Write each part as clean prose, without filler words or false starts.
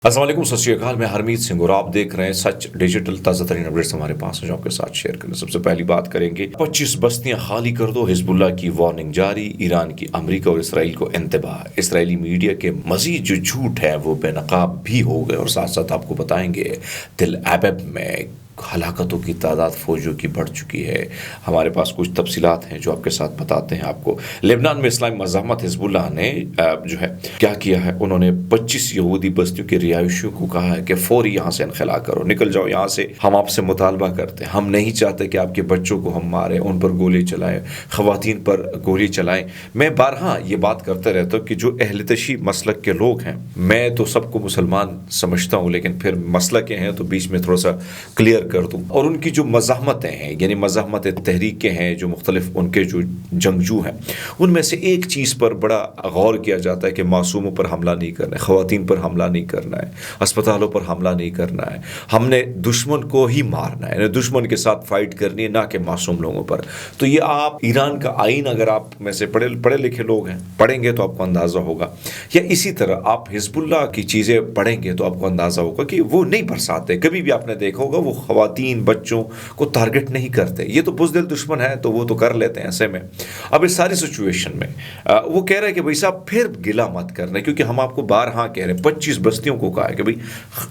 السلام علیکم، ست شری اکال، میں ہرمیت سنگھ اور آپ دیکھ رہے ہیں سچ ڈیجیٹل۔ تازہ ترین اپڈیٹس ہمارے پاس ہیں جو آپ کے ساتھ شیئر کریں۔ سب سے پہلی بات کریں گے 25 بستیاں خالی کر دو، حزب اللہ کی وارننگ جاری، ایران کی امریکہ اور اسرائیل کو انتباہ۔ اسرائیلی میڈیا کے مزید جو جھوٹ ہے وہ بے نقاب بھی ہو گئے، اور ساتھ ساتھ آپ کو بتائیں گے تل ابیب میں ہلاکتوں کی تعداد فوجیوں کی بڑھ چکی ہے۔ ہمارے پاس کچھ تفصیلات ہیں جو آپ کے ساتھ بتاتے ہیں آپ کو۔ لبنان میں اسلامی مزاحمت حزب اللہ نے جو ہے کیا کیا ہے، انہوں نے 25 یہودی بستیوں کے رہائشیوں کو کہا ہے کہ فوری یہاں سے انخلا کرو، نکل جاؤ یہاں سے، ہم آپ سے مطالبہ کرتے ہیں، ہم نہیں چاہتے کہ آپ کے بچوں کو ہم ماریں، ان پر گولی چلائیں، خواتین پر گولی چلائیں۔ میں بارہا یہ بات کرتا رہتا ہوں کہ جو اہل تشیع مسلک کے لوگ ہیں، میں تو سب کو مسلمان سمجھتا ہوں، لیکن پھر مسلک کے ہیں تو بیچ میں تھوڑا سا کلیئر کر دوں۔ اور ان کی جو مزاحمتیں ہیں، یعنی مزاحمت تحریکیں ہیں، جو مختلف ان کے جو جنگجو ہیں، ان میں سے ایک چیز پر بڑا غور کیا جاتا ہے کہ معصوموں پر حملہ نہیں کرنا ہے، خواتین پر حملہ نہیں کرنا ہے، اسپتالوں پر حملہ نہیں کرنا ہے، ہم نے دشمن کو ہی مارنا ہے، دشمن کے ساتھ فائٹ کرنی ہے، نہ کہ معصوم لوگوں پر۔ تو یہ آپ ایران کا آئین اگر آپ میں سے پڑھے لکھے لوگ ہیں، پڑھیں گے تو آپ کو اندازہ ہوگا، یا اسی طرح آپ حزب اللہ کی چیزیں پڑھیں گے تو آپ کو اندازہ ہوگا کہ وہ نہیں برساتے، کبھی بھی آپ نے دیکھا ہوگا وہ خواتین بچوں کو ٹارگٹ نہیں کرتے۔ یہ تو بزدل دشمن ہے تو وہ تو کر لیتے ہیں ایسے میں۔ اب اس ساری سچویشن میں وہ کہہ رہے ہیں کہ بھائی صاحب پھر گلا مت کرنا، کیونکہ ہم آپ کو بارہا کہہ رہے ہیں، 25 بستیوں کو کہا ہے کہ بھائی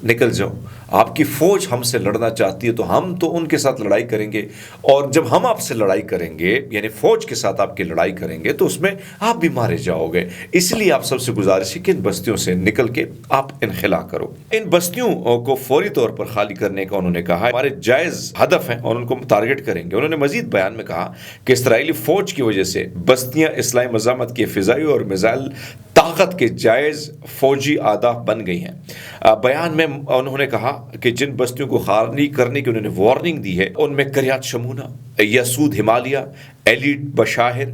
نکل جاؤ، آپ کی فوج ہم سے لڑنا چاہتی ہے تو ہم تو ان کے ساتھ لڑائی کریں گے، اور جب ہم آپ سے لڑائی کریں گے، یعنی فوج کے ساتھ آپ کی لڑائی کریں گے، تو اس میں آپ بھی مارے جاؤ گے، اس لیے آپ سب سے گزارش ہے کہ ان بستیوں سے نکل کے آپ انخلا کرو۔ ان بستیوں کو فوری طور پر خالی کرنے کا انہوں نے کہا ہے، ہمارے جائز ہدف ہیں اور ان کو ٹارگٹ کریں گے۔ انہوں نے مزید بیان میں کہا کہ اسرائیلی فوج کی وجہ سے بستیاں اسلامی مزاحمت کی فضائی اور میزائل طاقت کے جائز فوجی اہداف بن گئی ہیں۔ بیان میں انہوں نے کہا کہ جن بستیوں کو خالی کرنے کی انہوں نے وارننگ دی ہے، ان میں کریات شمونہ، یسود ہمالیہ، ایلیٹ بشاہر،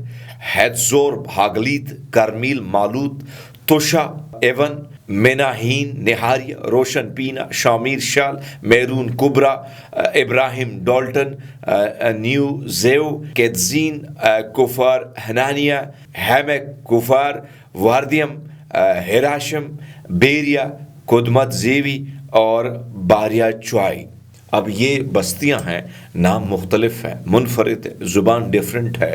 ہیتزور بھاگلیت، کرمیل مالوت، توشا ایون، میناہین، نہاریہ، روشن پینا، شامیر شال، میرون کبرا، ابراہیم ڈالٹن، نیو زیو، کیتزین، کفار ہنانیہ، ہیمک کفار، واردیم، ہیراشم، بیریا، قدمت زیوی اور باریا چوائی۔ اب یہ بستیاں ہیں، نام مختلف ہیں، منفرد ہے، زبان ڈیفرنٹ ہے،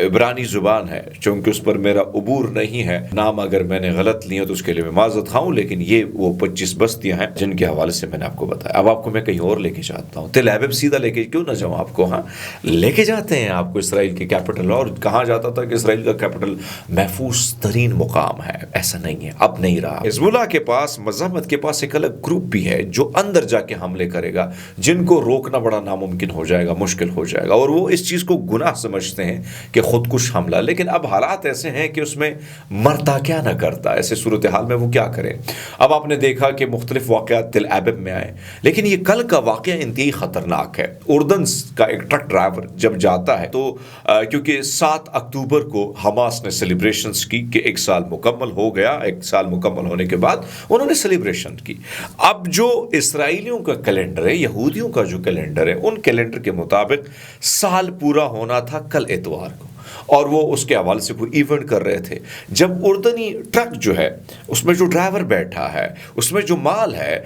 عبرانی زبان ہے، چونکہ اس پر میرا عبور نہیں ہے، نام اگر میں نے غلط لیے تو اس کے لیے میں معذرت خواہوں، لیکن یہ وہ 25 بستیاں ہیں جن کے حوالے سے میں نے آپ کو بتایا۔ اب آپ کو میں کہیں اور لے کے جاتا ہوں، تل ابیب سیدھا لے کے کیوں نہ جاؤں آپ کو، ہاں لے کے جاتے ہیں آپ کو اسرائیل کے کیپٹل، اور کہا جاتا تھا کہ اسرائیل کا کیپٹل محفوظ ترین مقام ہے، ایسا نہیں ہے، اب نہیں رہا۔ حزب اللہ کے پاس، مزاحمت کے پاس ایک الگ گروپ بھی ہے جو اندر جا کے حملے کرے گا، جن کو روکنا بڑا ناممکن ہو جائے گا، مشکل ہو جائے گا، اور وہ اس چیز کو گناہ سمجھتے ہیں کہ خودکش حملہ، لیکن اب حالات ایسے ہیں کہ اس میں مرتا کیا نہ کرتا، ایسے صورتحال میں وہ کیا کرے۔ اب آپ نے دیکھا کہ مختلف واقعات تل ابیب میں آئے، لیکن یہ کل کا واقعہ انتہائی خطرناک ہے۔ اردن کا ایک ٹرک ڈرائیور جب جاتا ہے تو کیونکہ 7 اکتوبر کو حماس نے سیلیبریشنز کی کہ 1 سال مکمل ہو گیا، 1 سال مکمل ہونے کے بعد انہوں نے سیلیبریشن کی۔ اب جو اسرائیلیوں کا کیلنڈر ہے، یہودیوں کا جو کیلنڈر ہے، ان کیلنڈر کے مطابق سال پورا ہونا تھا کل اتوار کو، اور وہ اس کے حوالے سے کوئی ایونٹ کر رہے تھے۔ جب اردنی ٹرک جو ہے، اس میں جو ڈرائیور بیٹھا ہے، اس میں جو مال ہے،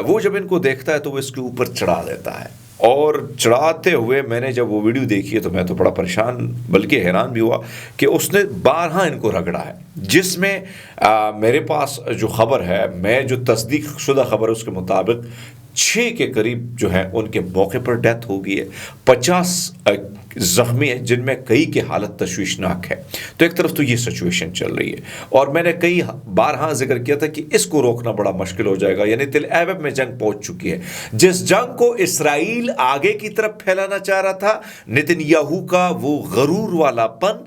وہ جب ان کو دیکھتا ہے تو وہ اس کے اوپر چڑھا دیتا ہے، اور چڑھاتے ہوئے میں نے جب وہ ویڈیو دیکھی ہے تو میں تو بڑا پریشان بلکہ حیران بھی ہوا کہ اس نے بارہا ان کو رگڑا ہے، جس میں میرے پاس جو خبر ہے، میں جو تصدیق شدہ خبر ہے اس کے مطابق 6 کے قریب جو ہے ان کے موقع پر ڈیتھ ہو گئی ہے، 50 زخمی ہیں جن میں کئی کی حالت تشویشناک ہے۔ تو ایک طرف تو یہ سچویشن چل رہی ہے، اور میں نے کئی بارہا ذکر کیا تھا کہ اس کو روکنا بڑا مشکل ہو جائے گا، یعنی تل ابیب میں جنگ پہنچ چکی ہے۔ جس جنگ کو اسرائیل آگے کی طرف پھیلانا چاہ رہا تھا، نتن یاہو کا وہ غرور والا پن،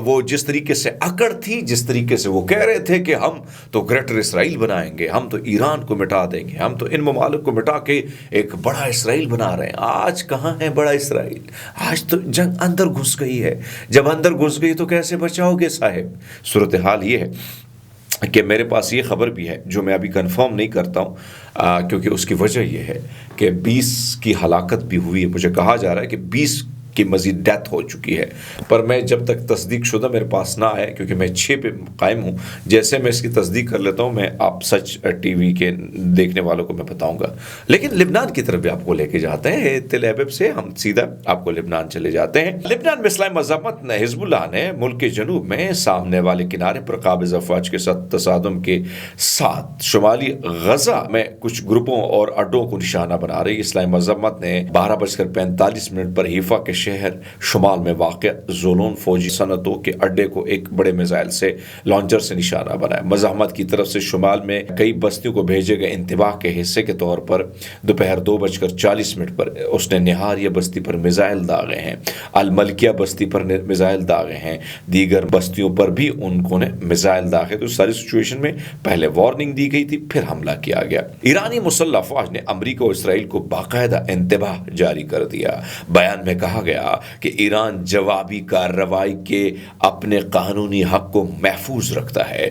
وہ جس طریقے سے اکڑ تھی، جس طریقے سے وہ کہہ رہے تھے کہ ہم تو گریٹر اسرائیل بنائیں گے، ہم تو ایران کو مٹا دیں گے، ہم تو ان ممالک کو مٹا کے ایک بڑا اسرائیل بنا رہے ہیں۔ آج کہاں ہے بڑا اسرائیل؟ آج تو جنگ اندر گھس گئی ہے۔ جب اندر گھس گئی تو کیسے بچاؤ گے صاحب؟ صورتحال یہ ہے کہ میرے پاس یہ خبر بھی ہے جو میں ابھی کنفرم نہیں کرتا ہوں، کیونکہ اس کی وجہ یہ ہے کہ 20 کی ہلاکت بھی ہوئی ہے۔ مجھے کہا جا رہا ہے کہ 20 کی مزید ڈیتھ ہو چکی ہے، پر میں جب تک تصدیق شدہ میرے پاس نہ آئے، کیونکہ میں 6 پہ قائم ہوں، جیسے میں اس کی تصدیق کر لیتا ہوں میں آپ سچ ٹی وی کے دیکھنے والوں کو میں بتاؤں گا۔ لیکن لبنان کی طرف بھی آپ کو لے کے جاتے ہیں، تل ابیب سے ہم سیدھا آپ کو لبنان چلے جاتے ہیں۔ لبنان میں اسلامی مذمت نے حزب اللہ نے ملک کے جنوب میں سامنے والے کنارے پر قابض افواج کے ساتھ تصادم کے ساتھ شمالی غزہ میں کچھ گروپوں اور اڈوں کو نشانہ بنا رہی اسلامی مذمت نے 12:45 پر حیفا کے شہر شمال میں واقع زولون فوجی صنعتوں کے اڈے کو ایک بڑے میزائل سے لانچر سے نشانہ بنایا۔ مزاحمت کی طرف سے شمال میں کئی بستیوں کو بھیجے گئے انتباہ کے حصے کے طور پر دوپہر 2:40 پر اس نے نہاریہ بستی پر میزائل داغے ہیں، الملکیہ بستی پر میزائل داغے ہیں، دیگر بستیوں پر بھی ان کو نے میزائل داغے۔ تو ساری سچویشن میں پہلے وارننگ دی گئی تھی، پھر حملہ کیا گیا۔ ایرانی مسلح افواج نے امریکہ اور اسرائیل کو باقاعدہ انتباہ جاری کر دیا۔ بیان میں کہا گیا کہ ایران جوابی کارروائی کے اپنے قانونی حق کو محفوظ رکھتا ہے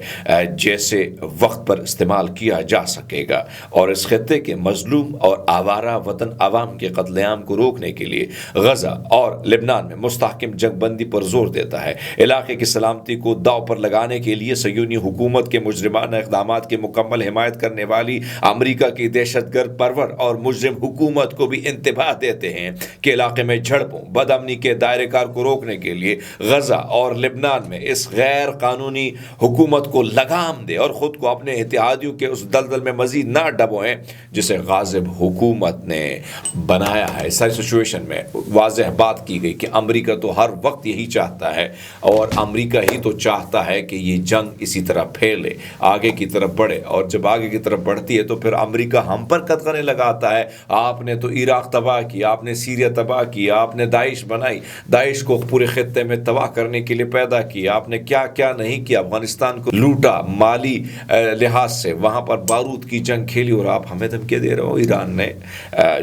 جیسے وقت پر استعمال کیا جا سکے گا، اور اس خطے کے مظلوم اور آوارہ وطن عوام کے قتل عام کو روکنے کے لیے غزہ اور لبنان میں مستحکم جنگ بندی پر زور دیتا ہے۔ علاقے کی سلامتی کو داؤ پر لگانے کے لیے صہیونی حکومت کے مجرمانہ اقدامات کی مکمل حمایت کرنے والی امریکہ کی دہشت گرد پرور اور مجرم حکومت کو بھی انتباہ دیتے ہیں کہ علاقے میں جھڑپوں بدامنی کے دائرہ کار کو روکنے کے لیے غزہ اور لبنان میں اس غیر قانونی حکومت کو لگام دے اور خود کو اپنے اتحادیوں کے اس دلدل میں مزید نہ ڈبوئیں جسے غاصب حکومت نے بنایا ہے۔ ساری سچویشن میں واضح بات کی گئی کہ امریکہ تو ہر وقت یہی چاہتا ہے، اور امریکہ ہی تو چاہتا ہے کہ یہ جنگ اسی طرح پھیلے، آگے کی طرف بڑھے، اور جب آگے کی طرف بڑھتی ہے تو پھر امریکہ ہم پر قدغنیں لگاتا ہے۔ آپ نے تو عراق تباہ کیا، آپ نے سیریا تباہ کیا، آپ نے داعش بنائی، داعش کو پورے خطے میں تباہ کرنے کے لیے پیدا کیا، آپ نے کیا کیا نہیں کیا، افغانستان کو لوٹا، مالی لحاظ سے وہاں پر بارود کی جنگ کھیلی، اور آپ ہمیں دھمکی دے رہے ہو۔ ایران نے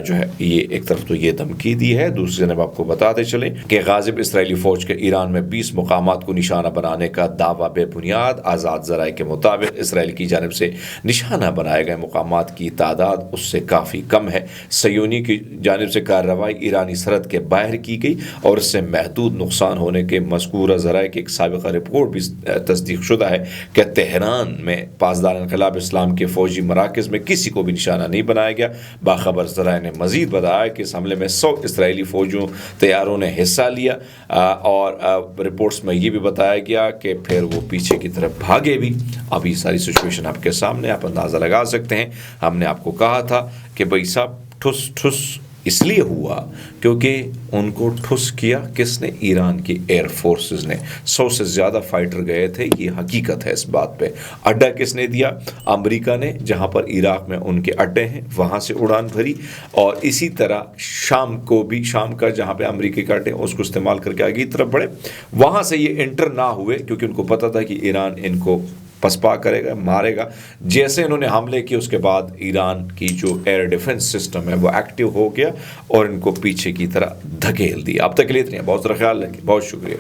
جو ہے یہ ایک طرف تو یہ دھمکی دی ہے، دوسری جانب آپ کو بتاتے چلیں کہ غاصب اسرائیلی فوج کے ایران میں 20 مقامات کو نشانہ بنانے کا دعویٰ بے بنیاد۔ آزاد ذرائع کے مطابق اسرائیل کی جانب سے نشانہ بنائے گئے مقامات کی تعداد اس سے کافی کم ہے۔ صہیونی کی جانب سے کارروائی ایرانی سرحد کے باہر کی گئی اور اس سے محدود نقصان ہونے کے مذکورہ ذرائع کی ایک سابقہ رپورٹ بھی تصدیق شدہ ہے کہ تہران میں پاسدار انقلاب اسلام کے فوجی مراکز میں کسی کو بھی نشانہ نہیں بنایا گیا۔ باخبر ذرائع نے مزید بتایا کہ اس حملے میں 100 اسرائیلی فوجیوں طیاروں نے حصہ لیا، اور رپورٹس میں یہ بھی بتایا گیا کہ پھر وہ پیچھے کی طرف بھاگے بھی۔ ابھی ساری سچویشن آپ کے سامنے، آپ اندازہ لگا سکتے ہیں۔ ہم نے آپ کو کہا تھا کہ بھائی صاحب ٹھس ٹھس اس لیے ہوا کیونکہ ان کو ٹھس کیا کس نے؟ ایران کی ایئر فورسز نے۔ 100 سے زیادہ فائٹر گئے تھے، یہ حقیقت ہے اس بات پہ۔ اڈا کس نے دیا؟ امریکہ نے، جہاں پر عراق میں ان کے اڈے ہیں وہاں سے اڑان بھری، اور اسی طرح شام کو بھی، شام کا جہاں پہ امریکہ کے اڈے اس کو استعمال کر کے آگے کی طرف بڑھے۔ وہاں سے یہ انٹر نہ ہوئے کیونکہ ان کو پتہ تھا کہ ایران ان کو پسپا کرے گا، مارے گا۔ جیسے انہوں نے حملے کیے اس کے بعد ایران کی جو ایئر ڈیفنس سسٹم ہے وہ ایکٹیو ہو گیا اور ان کو پیچھے کی طرح دھکیل دیا۔ اب تک کے لیے اتنے، بہت سارا خیال رکھیں، بہت شکریہ۔